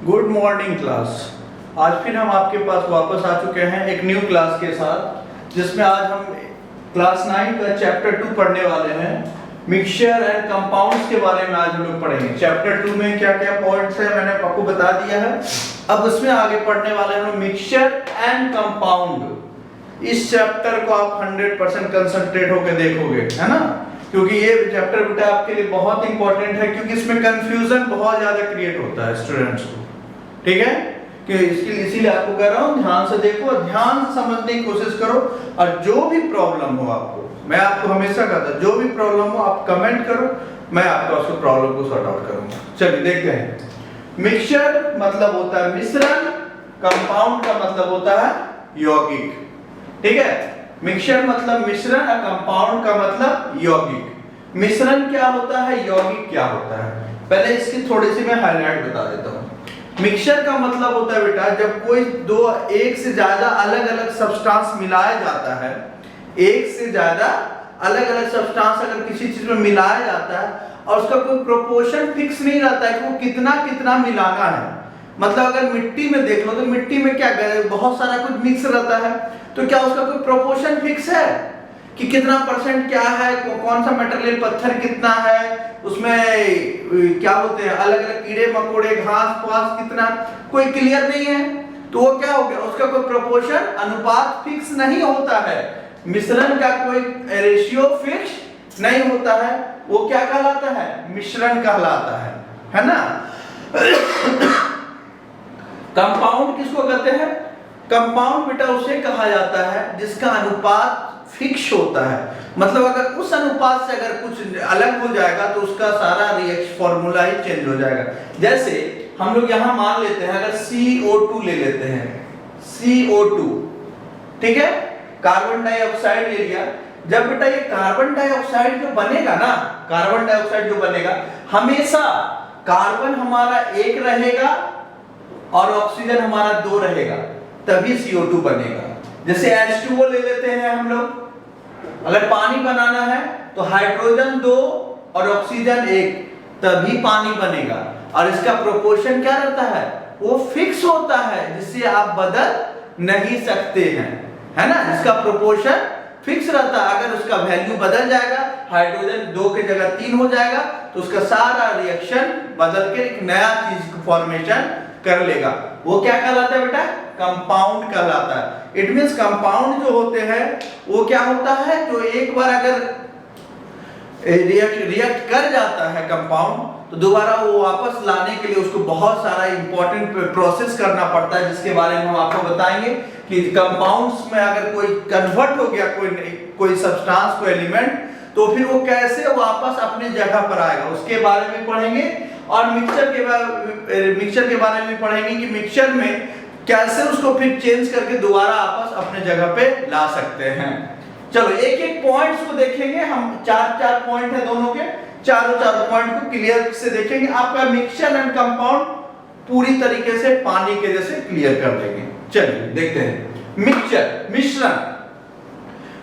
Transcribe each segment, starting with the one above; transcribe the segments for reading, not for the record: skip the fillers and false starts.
Good morning class. आज फिर हम आपके पास वापस आ चुके हैं एक न्यू क्लास के साथ, जिसमें आज हम क्लास 9 का चैप्टर 2 पढ़ने वाले हैं। मिक्सचर एंड कंपाउंड्स के बारे में आज हम लोग पढ़ेंगे। चैप्टर 2 में क्या क्या पॉइंट्स है मैंने आपको बता दिया है। अब उसमें आगे पढ़ने वाले हैं मिक्सचर एंड कंपाउंड। इस चैप्टर को आप 100% कंसंट्रेट होकर देखोगे, है ना, क्योंकि ये चैप्टर बेटा आपके लिए बहुत इंपॉर्टेंट है, क्योंकि इसमें कंफ्यूजन बहुत ज्यादा क्रिएट होता है स्टूडेंट्स को। ठीक है, कि इसीलिए आपको कह रहा हूँ ध्यान से देखो, ध्यान से समझने की कोशिश करो, और जो भी प्रॉब्लम हो आपको, मैं आपको हमेशा कहता जो भी प्रॉब्लम हो आप कमेंट करो, मैं आपका उसको प्रॉब्लम को सॉर्ट आउट करूंगा। चलिए देखते हैं। मिक्सचर मतलब होता है मिश्रण, कंपाउंड का मतलब होता है यौगिक। ठीक है, मिक्सचर मतलब मिश्रण और कंपाउंड का मतलब यौगिक। मिश्रण क्या होता है, यौगिक क्या होता है, पहले इसकी थोड़ी सी मैं हाईलाइट बता देता हूँ। मिक्सचर का मतलब होता है बेटा जब कोई एक से ज्यादा अलग अलग सब्सटेंस मिलाया जाता है, एक से ज्यादा अलग अलग सब्सटेंस अगर किसी चीज में मिलाया जाता है और उसका कोई प्रोपोर्शन फिक्स नहीं रहता है कि वो कितना कितना मिलाना है। मतलब अगर मिट्टी में देख लो तो मिट्टी में क्या बहुत सारा कुछ मिक्स रहता है, तो क्या उसका कोई प्रोपोर्शन फिक्स है कि कितना परसेंट क्या है, कौन सा मटेरियल पत्थर कितना है, उसमें क्या बोलते हैं अलग अलग कीड़े मकोड़े घास पास कितना, कोई क्लियर नहीं है। तो वो क्या हो गया, उसका कोई प्रोपोर्शन अनुपात फिक्स नहीं होता है। मिश्रण का कोई रेशियो फिक्स नहीं होता है, वो क्या कहलाता है, मिश्रण कहलाता है ना। कंपाउंड किसको कहते हैं, कंपाउंड बेटा उसे कहा जाता है जिसका अनुपात फिक्स होता है। मतलब अगर उस अनुपात से अगर कुछ अलग हो जाएगा तो उसका सारा रिएक्शन फॉर्मूला ही चेंज हो जाएगा। जैसे हम लोग यहां मान लेते हैं, अगर CO2 ले लेते हैं, CO2, ठीक है, कार्बन डाइऑक्साइड ले लिया। जब बेटा ये कार्बन डाइऑक्साइड जो बनेगा ना, कार्बन डाइऑक्साइड जो बनेगा, हमेशा कार्बन हमारा 1 रहेगा और ऑक्सीजन हमारा 2 रहेगा, तभी CO2 बनेगा। जैसे H2O ले लेते हैं हम लोग, अगर पानी बनाना है तो हाइड्रोजन 2 और ऑक्सीजन 1, तभी पानी बनेगा। और इसका प्रोपोर्शन क्या रहता है, वो फिक्स होता है, जिससे आप बदल नहीं सकते हैं, है ना। इसका प्रोपोर्शन फिक्स रहता है, अगर उसका वैल्यू बदल जाएगा, हाइड्रोजन 2 की जगह 3 हो जाएगा, तो उसका सारा रिएक्शन बदल के एक नया चीज फॉर्मेशन कर लेगा। वो क्या कहलाता है बेटा, कंपाउंड कहलाता है। इट मींस कंपाउंड जो होते हैं वो क्या होता है, जो एक बार अगर रिएक्ट कर जाता है कंपाउंड, तो दोबारा वो वापस लाने के लिए उसको बहुत सारा इंपॉर्टेंट प्रोसेस करना पड़ता है, जिसके बारे में हम आपको बताएंगे कि कंपाउंड्स में अगर कोई कन्वर्ट हो गया कोई सब्सटेंस, कोई एलिमेंट, तो फिर वो कैसे वापस अपने जगह पर आएगा, उसके बारे में पढ़ेंगे। और मिक्सचर के बारे में पढ़ेंगे कि मिक्सचर में कैसे उसको फिर चेंज करके दोबारा आपस अपने जगह पे ला सकते हैं। चलो एक एक पॉइंट्स को देखेंगे हम, 4 पॉइंट है दोनों के, चारों पॉइंट को क्लियर से देखेंगे। आपका मिक्सचर एंड कंपाउंड पूरी तरीके से पानी के जैसे क्लियर कर देंगे। चलिए देखते हैं। मिक्सचर,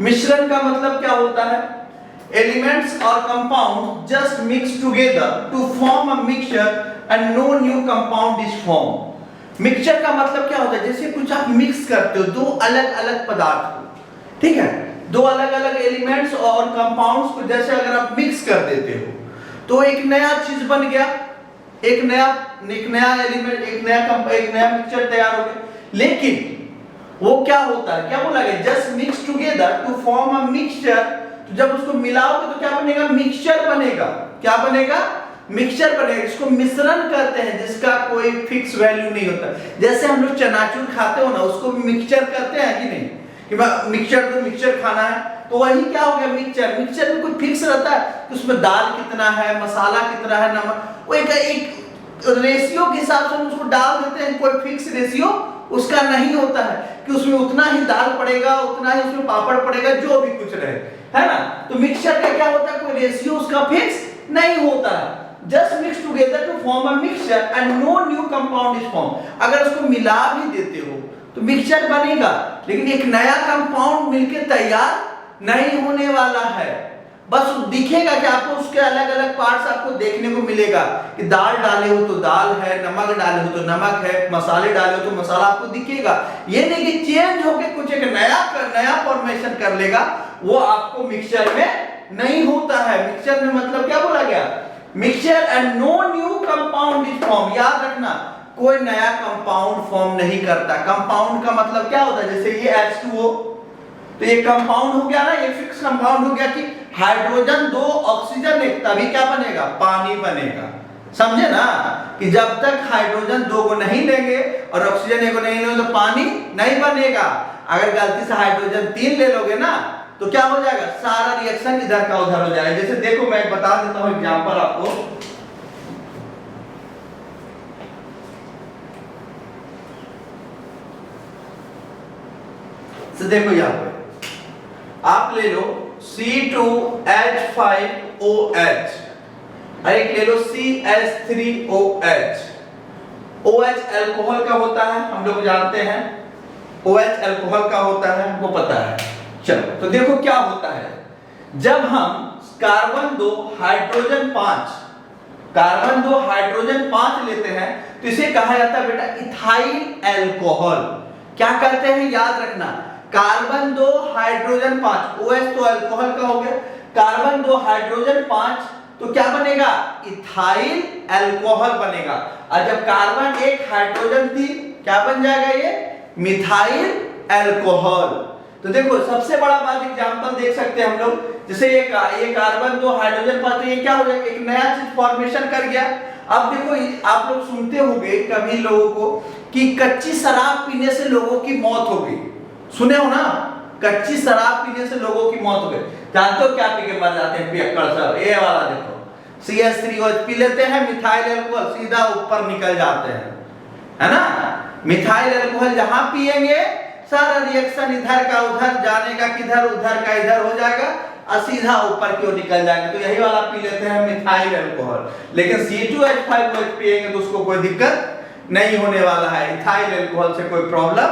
मिश्रण का मतलब क्या होता है, elements or compounds just mix together to form a mixture and no new compound is formed। Mixture का मतलब क्या होता है, जैसे कुछ आप मिक्स करते हो दो अलग अलग पदार्थ को, ठीक है, दो अलग अलग एलिमेंट्स और कंपाउंड्स को जैसे अगर आप मिक्स कर देते हो तो एक नया चीज बन गया, एक नया एलिमेंट, एक नया मिक्सचर तैयार हो गया। लेकिन वो क्या होता है, क्या बोला गया, just mix together to form a mixture. तो जब उसको मिलाओगे तो क्या बनेगा, मिक्सचर बनेगा। क्या बनेगा, मिक्सचर बनेगा। इसको मिश्रण कहते हैं, जिसका कोई फिक्स वैल्यू नहीं होता। जैसे हम लोग चनाचूर खाते हो ना, उसको भी मिक्सचर कहते हैं कि नहीं, कि मिक्सचर खाना है, तो वही क्या हो गया, मिक्सचर। मिक्सचर में कोई फिक्स रहता है कि उसमें दाल कितना है, मसाला कितना है, नमक, वो एक रेशियो के हिसाब से हम उसको डाल देते हैं। कोई फिक्स रेशियो उसका नहीं होता है कि उसमें उतना ही दाल पड़ेगा, उतना ही उसमें पापड़ पड़ेगा, जो भी कुछ रहे, है ना। तो मिक्सचर का क्या होता है, कोई रेशियो उसका फिक्स नहीं होता है। Just mix together to form a mixture and no new compound is form. अगर उसको मिला भी देते हो तो मिक्सचर बनेगा, लेकिन एक नया कंपाउंड मिलके तैयार नहीं होने वाला है। बस दिखेगा कि आपको उसके अलग अलग पार्ट्स आपको देखने को मिलेगा कि दाल डाले हो तो दाल है, नमक डाले हो तो नमक है, मसाले डाले हो तो मसाला आपको दिखेगा। ये नहीं कि चेंज होके कुछ एक नया फॉर्मेशन कर लेगा, वो आपको मिक्सचर में नहीं होता है। मिक्सचर में मतलब क्या बोला गया, mixture and no new compound is form. याद रखना, कोई नया कंपाउंड फॉर्म नहीं करता। कंपाउंड का मतलब क्या होता है, जैसे ये H2O, तो ये कंपाउंड हो गया ना, ये फिक्स कंपाउंड हो गया कि हाइड्रोजन 2 ऑक्सीजन 1, तभी क्या बनेगा, पानी बनेगा। समझे ना, कि जब तक हाइड्रोजन 2 को नहीं लेंगे और ऑक्सीजन 1 को नहीं लेंगे तो पानी नहीं बनेगा। अगर गलती से हाइड्रोजन 3 ले लोगे ना तो क्या हो जाएगा, सारा रिएक्शन इधर का उधर हो जाएगा। जैसे देखो मैं बता देता हूं एग्जांपल आपको। तो देखो यहां पे आप ले लो C2H5OH, एक ले लो CH3OH। OH अल्कोहल का होता है, हम लोग जानते हैं OH अल्कोहल का होता है, वो पता है। चलो तो देखो क्या होता है, जब हम कार्बन 2 हाइड्रोजन 5 लेते हैं तो इसे कहा जाता है बेटा इथाइल अल्कोहल। क्या कहते हैं, याद रखना, कार्बन 2 हाइड्रोजन 5, OH तो अल्कोहल का हो गया, कार्बन 2 हाइड्रोजन 5 तो क्या बनेगा, इथाइल अल्कोहल बनेगा। और जब कार्बन 1 हाइड्रोजन 3 क्या बन जाएगा, ये मिथाइल अल्कोहल। तो देखो सबसे बड़ा बात एग्जांपल देख सकते हैं हम लोग, जैसे ये कार्बन 2 हाइड्रोजन 5, तो ये क्या हो जाएगा, एक नया चीज फॉर्मेशन कर गया। अब देखो आप लोग सुनते होंगे कभी लोगों को कि कच्ची शराब पीने से लोगों की मौत हो गई, सुने हो ना, कच्ची शराब पीने से लोगों की मौत हो गई। जानते हो क्या पी के मर जाते हैं, पियक्कड़ सब। ये वाला देखो CH3OH पी लेते हैं, मिथाइल अल्कोहल सीधा ऊपर निकल जाते हैं, है ना। मिथाइल अल्कोहल जहां पिएंगे सारा रिएक्शन इधर का उधर जाने का किधर, उधर का इधर हो जाएगा और सीधा ऊपर की ओर निकल जाएगा। तो यही वाला पी लेते हैं मिथाइल अल्कोहल। लेकिन C2H5OH पिएंगे तो उसको कोई दिक्कत नहीं होने वाला है, इथाइल अल्कोहल से कोई प्रॉब्लम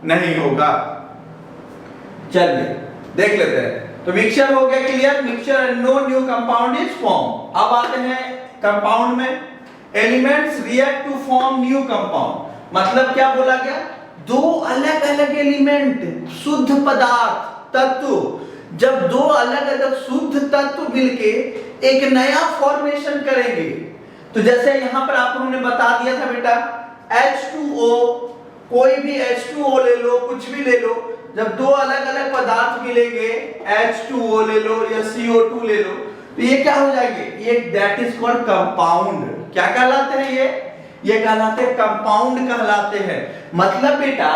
नहीं होगा। चलिए देख लेते हैं। तो मिक्सचर हो गया clear, mixture and no new compound is form. अब आते हैं कंपाउंड में, elements react to form new compound. मतलब क्या बोला गया, दो अलग अलग एलिमेंट, शुद्ध पदार्थ तत्व, जब दो अलग अलग शुद्ध तत्व मिलके एक नया फॉर्मेशन करेंगे, तो जैसे यहां पर आपको हमने बता दिया था बेटा H2O, कोई भी H2O ले लो, कुछ भी ले लो, जब दो अलग अलग पदार्थ मिलेंगे, H2O ले लो या CO2 ले लो, तो ये क्या हो जाएंगे, ये दैट इज कॉल्ड कंपाउंड। क्या कहलाते हैं ये कहलाते हैं कंपाउंड कहलाते हैं। मतलब बेटा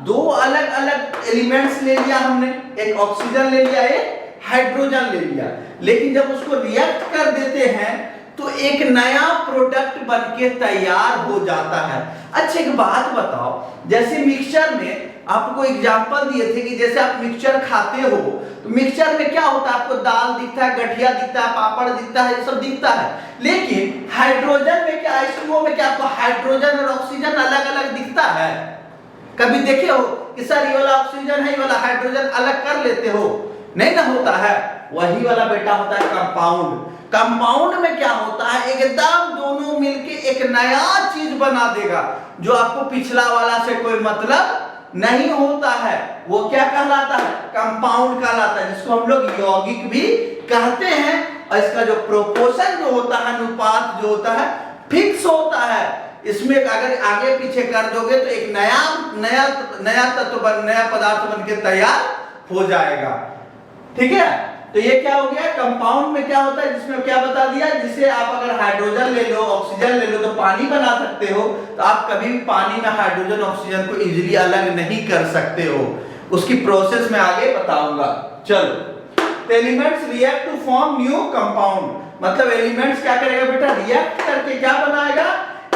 दो अलग अलग एलिमेंट्स ले लिया हमने, एक ऑक्सीजन ले लिया, एक हाइड्रोजन ले लिया, लेकिन जब उसको रिएक्ट कर देते हैं तो एक नया प्रोडक्ट बनके तैयार हो जाता है। अच्छा एक बात बताओ, जैसे मिक्सचर में आपको एग्जांपल दिए थे कि जैसे आप मिक्सचर खाते हो तो मिक्सचर में क्या होता है, आपको दाल दिखता है, गठिया दिखता है, पापड़ दिखता है, ये सब दिखता है। लेकिन हाइड्रोजन में क्या, H2O में क्या आपको हाइड्रोजन और ऑक्सीजन अलग अलग दिखता है? कभी देखे हो कि सर ये वाला ऑक्सीजन है, ये वाला हाइड्रोजन अलग कर लेते हो? नहीं ना होता है। वही वाला बेटा होता है कंपाउंड। कंपाउंड में क्या होता है, एकदम दोनों मिलके एक नया चीज बना देगा जो आपको पिछला वाला से कोई मतलब नहीं होता है। वो क्या कहलाता है, कंपाउंड कहलाता है, जिसको हम लोग यौगिक भी कहते हैं। और इसका जो प्रोपोर्शन जो होता है, अनुपात जो होता है, फिक्स होता है। इसमें अगर आगे पीछे कर दोगे तो एक नया तत्व नया पदार्थ बनके तैयार हो जाएगा। ठीक है, तो ये क्या हो गया, कंपाउंड में क्या होता है, जिसमें क्या बता दिया, जिसे आप अगर हाइड्रोजन ले लो, ऑक्सीजन ले लो तो पानी बना सकते हो। तो आप कभी भी पानी में हाइड्रोजन ऑक्सीजन को इजीली अलग नहीं कर सकते हो, उसकी प्रोसेस मैं आगे बताऊंगा। चलो, elements react to form new compound. मतलब एलिमेंट्स क्या करेगा बेटा, रिएक्ट करके क्या बनाएगा,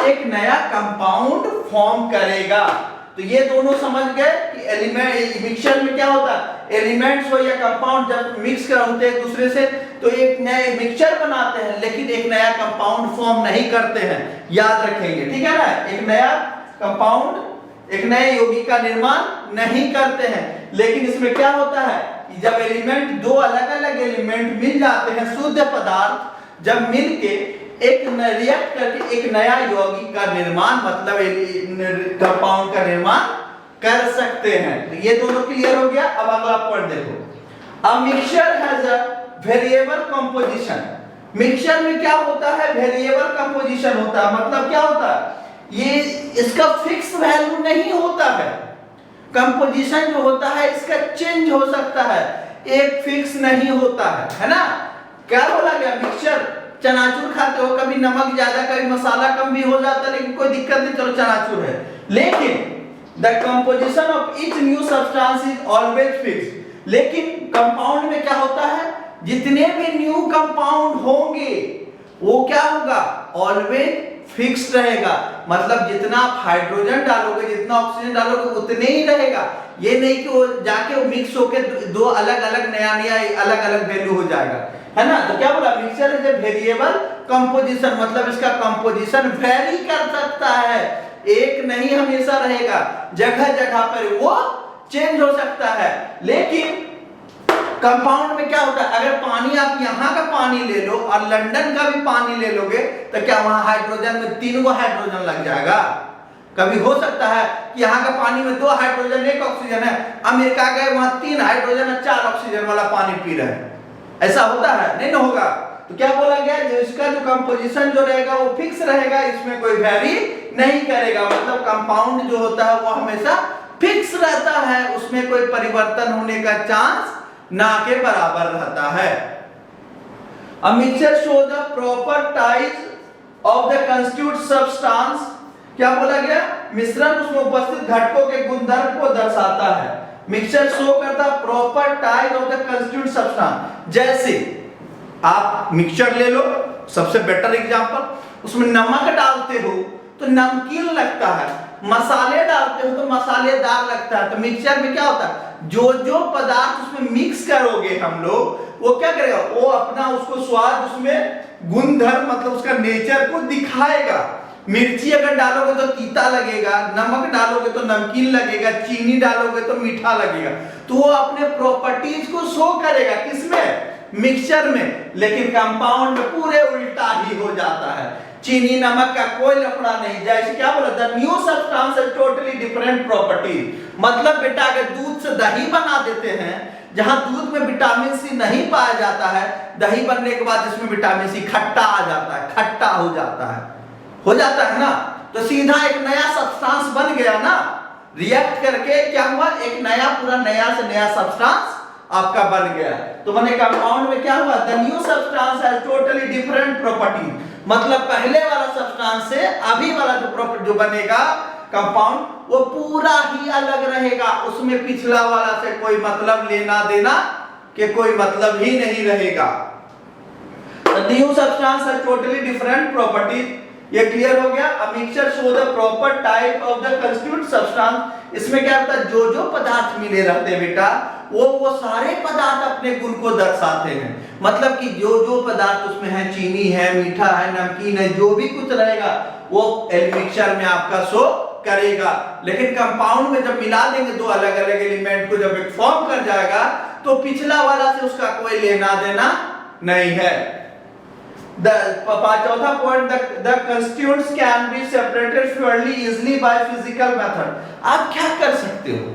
एक नया कंपाउंड फॉर्म करेगा। तो ये दोनों समझ गए कि एलिमेंट मिक्सचर में क्या होता है, एलिमेंट्स हो या कंपाउंड जब मिक्स होते हैं एक दूसरे से तो एक नया मिक्सचर बनाते हैं, लेकिन एक नया कंपाउंड फॉर्म नहीं करते हैं। याद रखेंगे, ठीक है ना, एक नया कंपाउंड, एक नए यौगिक का निर्माण नहीं करते हैं। लेकिन इसमें क्या होता है, कि जब एलिमेंट, दो अलग अलग एलिमेंट मिल जाते हैं, शुद्ध पदार्थ जब मिलके एक रिएक्ट करके एक नया यौगिक का निर्माण, मतलब कंपाउंड का निर्माण कर सकते हैं। तो ये दोनों क्लियर हो गया। अब अगला पॉइंट देखो, a mixture has a variable composition. Mixture में क्या होता है? वेरिएबल कंपोजिशन होता है। मतलब क्या होता है? ये इसका फिक्स वैल्यू नहीं होता है। कंपोजिशन जो होता है इसका चेंज हो सकता है, एक फिक्स नहीं होता है ना। क्या बोला गया? मिक्सचर, चनाचूर खाते हो, कभी नमक ज्यादा कभी मसाला कम भी हो जाता है, लेकिन कोई दिक्कत नहीं, चलो चनाचूर है। लेकिन the composition of each new substance is always fixed. लेकिन कंपाउंड में क्या होता है? जितने भी न्यू कंपाउंड होंगे वो क्या होगा? ऑलवेज फिक्स्ड रहेगा। मतलब जितना आप हाइड्रोजन डालोगे, जितना ऑक्सीजन डालोगे, उतने ही रहेगा। ये नहीं कि वो जाके वो मिक्स होके दो अलग अलग नया अलग अलग वैल्यू हो जाएगा, है ना। तो क्या बोला? Mixture is a variable composition, मतलब इसका कंपोजिशन वेरी कर सकता है, एक नहीं हमेशा रहेगा, जगह जगह पर वो चेंज हो सकता है। लेकिन कंपाउंड में क्या होता है? अगर पानी, आप यहाँ का पानी ले लो और लंदन का भी पानी ले लोगे, तो क्या वहां हाइड्रोजन में 3 गो हाइड्रोजन लग जाएगा? कभी हो सकता है कि यहाँ का पानी में 2 हाइड्रोजन 1 ऑक्सीजन है, अमेरिका गए वहां 3 हाइड्रोजन और 4 ऑक्सीजन वाला पानी पी रहे हैं, ऐसा होता है? नहीं ना होगा। तो क्या बोला गया? जो इसका जो कंपोजिशन जो रहेगा वो फिक्स रहेगा, इसमें कोई वेरी नहीं करेगा। मतलब कंपाउंड जो होता है वो हमेशा फिक्स रहता है, उसमें कोई परिवर्तन होने का चांस ना के बराबर रहता है। A mixture show the properties of the constituent substance। क्या बोला गया? मिश्रण उसमें उपस्थित घटकों के गुणधर्म को दर्शाता है। मिक्सचर शो करता properties of the constituent substance. जैसे आप मिक्सचर ले लो, सबसे बेटर एग्जांपल, उसमें नमक डालते हो तो नमकीन लगता है, मसाले डालते हो तो मसालेदार लगता है। तो मिक्सचर में क्या होता है? जो जो पदार्थ उसमें मिक्स करोगे हम लोग, वो क्या करेगा? वो अपना उसको स्वाद, उसमें गुणधर्म, मतलब उसका नेचर को दिखाएगा। मिर्ची अगर डालोगे तो तीता लगेगा, नमक डालोगे तो नमकीन लगेगा, चीनी डालोगे तो मीठा लगेगा। तो वो अपने प्रॉपर्टीज को शो करेगा, किसमें? मिक्सचर में। लेकिन कंपाउंड में पूरे उल्टा ही हो जाता है, चीनी नमक का कोई लफड़ा नहीं। जैसे क्या बोला? The new substance has totally different property. मतलब बेटा अगर दूध से दही बना देते हैं, जहां दूध में विटामिन सी नहीं पाया जाता है, दही बनने के बाद इसमें विटामिन सी खट्टा आ जाता है, खट्टा हो जाता है ना। तो सीधा एक नया सब्सटेंस बन गया ना, रिएक्ट करके क्या हुआ? एक नया, पूरा नया से नया सब्सटेंस आपका बन गया। तो मैंने कंपाउंड में क्या हुआ? The new substance has totally different property. मतलब पहले वाला सब्सटेंस से अभी वाला जो बनेगा कंपाउंड, वो पूरा ही अलग रहेगा, उसमें पिछला वाला से कोई मतलब लेना देना के कोई मतलब ही नहीं रहेगा। The new substance has totally different properties। ये क्लियर हो गया। A mixture show the proper type of the constituent substance। इसमें क्या होता है? जो जो पदार्थ मिले रहते हैं बेटा, वो सारे पदार्थ अपने गुण को दर्शाते हैं। मतलब कि जो जो पदार्थ उसमें है, चीनी है, मीठा है, नमकीन है, जो भी कुछ रहेगा वो मिक्सचर में आपका शो करेगा। लेकिन कंपाउंड में जब मिला देंगे दो अलग अलग एलिमेंट को, जब एक फॉर्म कर जाएगा, तो पिछला वाला से उसका कोई लेना देना नहीं है। चौथा point, the constituents can be separated fairly easily by physical method। आप क्या कर सकते हो?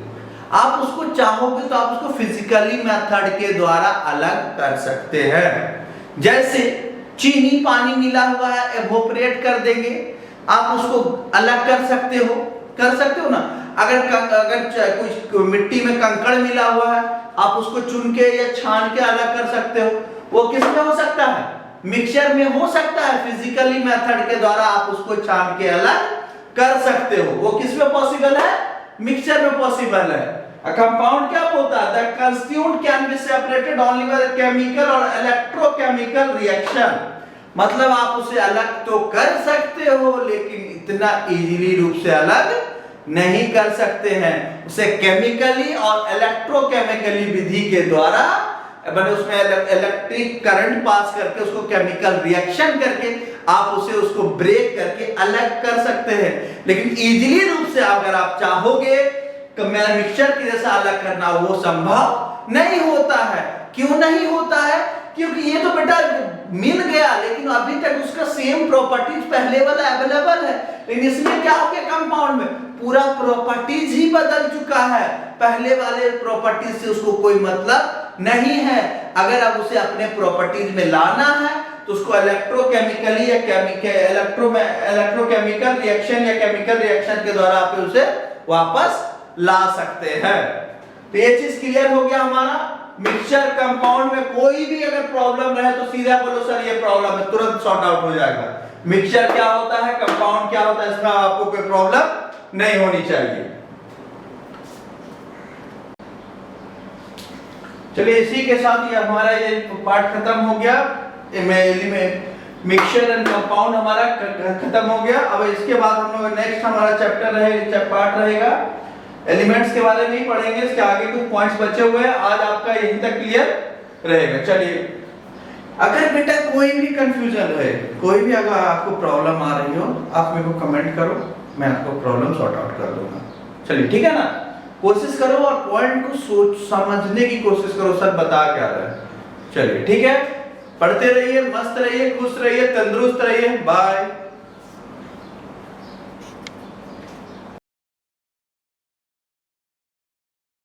आप उसको चाहोगे तो आप उसको फिजिकली मेथड के द्वारा अलग कर सकते हैं। जैसे चीनी पानी मिला हुआ है, एवोपरेट कर देंगे, आप उसको अलग कर सकते हो ना। अगर कुछ मिट्टी में कंकड़ मिला हुआ है, आप उसको चुन के या छान के अलग कर सकते हो। वो किसमें हो सकता है? मिक्सचर में हो सकता है। फिजिकली मेथड के द्वारा आप उसको छान के अलग कर सकते हो। वो किसमें पॉसिबल है? मिक्सचर में पॉसिबल है। कंपाउंड क्या होता है? The constituent can be separated only by chemical और इलेक्ट्रोकेमिकल रिएक्शन। मतलब आप उसे अलग तो कर सकते हो, लेकिन इतना इजीली रूप से अलग नहीं कर सकते हैं। उसे केमिकली और इलेक्ट्रोकेमिकली विधि के द्वारा, मैंने उसमें इलेक्ट्रिक करंट पास करके, उसको केमिकल रिएक्शन करके आप उसको ब्रेक करके अलग कर सकते हैं। लेकिन इजीली रूप से अगर आप चाहोगे तो मैं मिक्सचर के जैसा अलग करना, वो संभव नहीं होता है। क्यों नहीं होता है? क्योंकि ये तो बेटा मिल गया, लेकिन अभी तक उसका सेम प्रॉपर्टीज पहले वाला अवेलेबल है। लेकिन इसमें क्या हो गया, कंपाउंड में पूरा प्रॉपर्टीज ही बदल चुका है, पहले वाले प्रॉपर्टीज से उसको कोई मतलब नहीं है। अगर अब उसे अपने प्रॉपर्टीज में लाना है तो उसको इलेक्ट्रोकेमिकली या इलेक्ट्रोकेमिकल रिएक्शन या केमिकल रिएक्शन के द्वारा आप उसे वापस ला सकते हैं। तो ये चीज क्लियर हो गया हमारा। मिक्सचर कंपाउंड में कोई भी अगर प्रॉब्लम रहे तो सीधा बोलो सर ये प्रॉब्लम है, तुरंत सॉर्ट आउट हो जाएगा। मिक्सचर क्या होता है, कंपाउंड क्या होता है, इसमें आपको कोई प्रॉब्लम नहीं होनी चाहिए। चलिए इसी के साथ ये हमारा ये पार्ट खत्म हो गया। मिक्सचर एंड कंपाउंड हमारा खत्म हो गया। अब इसके बाद हम लोग नेक्स्ट हमारा चैप्टर रहेगा, पार्ट रहेगा एलिमेंट्स के बारे में ही पढ़ेंगे। इसके आगे कुछ पॉइंट्स बचे हुए हैं, आज आपका यहीं तक क्लियर रहेगा। चलिए, अगर बेटा कोई भी कंफ्यूजन है, कोई भी अगर आपको प्रॉब्लम आ रही हो, आप मेरे को कमेंट करो, मैं आपको प्रॉब्लम सॉर्ट आउट कर दूंगा। चलिए ठीक है ना, कोशिश करो और पॉइंट को सोच समझने की कोशिश करो, सर बता क्या रहा है। चलिए ठीक है, पढ़ते रहिए, मस्त रहिए, खुश रहिए, तंदुरुस्त रहिए। बाय।